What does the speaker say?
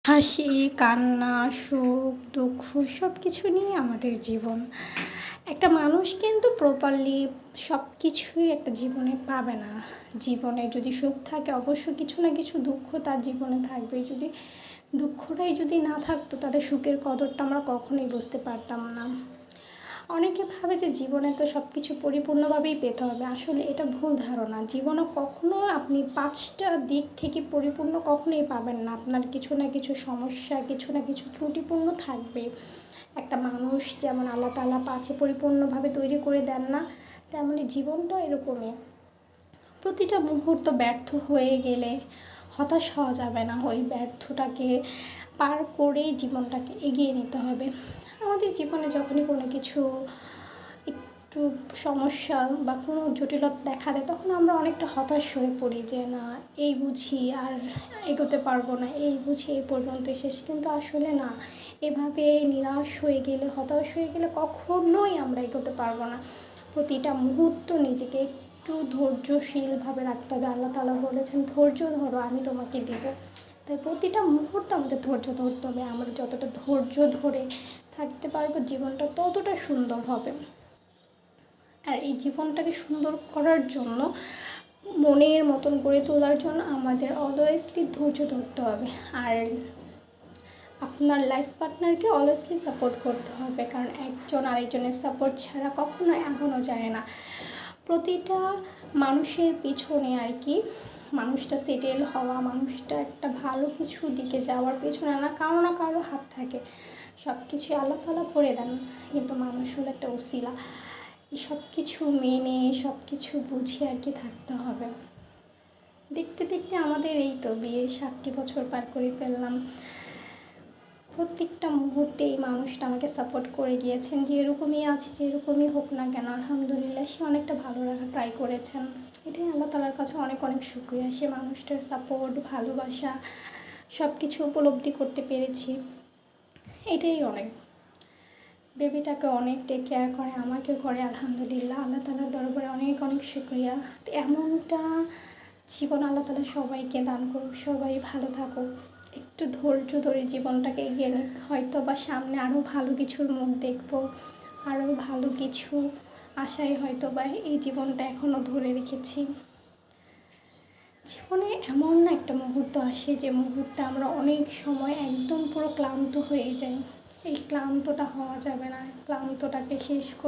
হাসি, কান্না, সুখ, দুঃখ সব কিছু নিয়ে আমাদের জীবন। একটা মানুষ কিন্তু প্রপারলি সব কিছুই একটা জীবনে পাবে না। জীবনে যদি সুখ থাকে অবশ্যই কিছু না কিছু দুঃখ তার জীবনে থাকবে। যদি দুঃখটাই যদি না থাকতো তাহলে সুখের কদরটা আমরা কখনোই বুঝতে পারতাম না। অনেকে ভাবে যে জীবনে তো সব কিছু পরিপূর্ণভাবেই পেতে হবে। আসলে এটা ভুল ধারণা। জীবনে কখনো আপনি ৫টা দিক থেকে পরিপূর্ণ কখনোই পাবেন না। আপনার কিছু না কিছু সমস্যা, কিছু না কিছু ত্রুটিপূর্ণ থাকবে। একটা মানুষ যেমন আল্লাহ তাআলা ৫-এ পরিপূর্ণভাবে তৈরি করে দেন না, তেমনি জীবনটাও এরকমই। প্রতিটা মুহূর্ত ব্যর্থ হয়ে গেলে হতাশ হওয়া যাবে না। ওই ব্যর্থটাকে পার করেই জীবনটাকে এগিয়ে নিতে হবে। আমাদের জীবনে যখনই কোনো কিছু একটু সমস্যা বা কোনো জটিলতা দেখা দেয় তখন আমরা অনেকটা হতাশ হয়ে পড়ি যে না এই বুঝি আর এগোতে পারবো না, এই বুঝি এই পর্যন্ত শেষ। কিন্তু আসলে না, এভাবে নিরাশ হয়ে গেলে, হতাশ হয়ে গেলে কখনোই আমরা এগোতে পারবো না। প্রতিটা মুহূর্ত নিজেকে একটু ধৈর্যশীলভাবে রাখতে হবে। আল্লাহ তাআলা বলেছেন ধৈর্য ধরো আমি তোমাকে দেব। তাই প্রতিটা মুহূর্তে আমাদের ধৈর্য ধরতে হবে। আমরা যতটা ধৈর্য ধরে থাকতে পারবো জীবনটা ততটা সুন্দর হবে। আর এই জীবনটাকে সুন্দর করার জন্য, মনের মতন করে তোলার জন্য আমাদের অলওয়েজলি ধৈর্য ধরতে হবে। আর আপনার লাইফ পার্টনারকে অলওয়েজলি সাপোর্ট করতে হবে, কারণ একজন আরেকজনের সাপোর্ট ছাড়া কখনো এগোনো যায় না। প্রতিটা মানুষের পিছনে আর কি, মানুষটা সেটেল হওয়া, মানুষটা একটা ভালো কিছু দিকে যাওয়ার পেছনে না কারো হাত থাকে। সব কিছুই আল্লাহ তাআলা করে দেন, কিন্তু মানুষ হলো একটা ওসিলা। এই সব কিছু মেনে সব কিছু বুঝে আর কি থাকতে হবে। দেখতে দেখতে আমাদের এই তো বিয়ের 7টি বছর পার করে ফেললাম। প্রত্যেকটা মুহূর্তে এই মানুষটা আমাকে সাপোর্ট করে গিয়েছেন। যেরকমই আছে, যেরকমই হোক না কেন, আলহামদুলিল্লাহ সে অনেকটা ভালো রাখার ট্রাই করেছেন। এটাই আল্লাহ তাআলার কাছে অনেক অনেক শুকরিয়া। সে মানুষটার সাপোর্ট, ভালোবাসা সব কিছু উপলব্ধি করতে পেরেছি, এটাই অনেক। বেবিটাকে অনেক টেক কেয়ার করে, আমাকেও করে, আলহামদুলিল্লাহ। আল্লাহ তাআলার দরবারে অনেক অনেক শুকরিয়া। তো এমনটা জীবন আল্লাহ তাআলা সবাইকে দান করুক, সবাই ভালো থাকুক। একটু ধৈর্য ধরে জীবনটাকে এগিয়ে নিক, হয়তো বা সামনে আরও ভালো কিছুর মুখ দেখব, আরও ভালো কিছু আশায় হয়তো বা এই জীবনটা এখনও ধরে রেখেছি। জীবনে এমন একটা মুহূর্ত আসে যে মুহূর্তে আমরা অনেক সময় একদম পুরো ক্লান্ত হয়ে যাই। এই ক্লান্তটা হওয়া যাবে না, ক্লান্তটাকে শেষ করে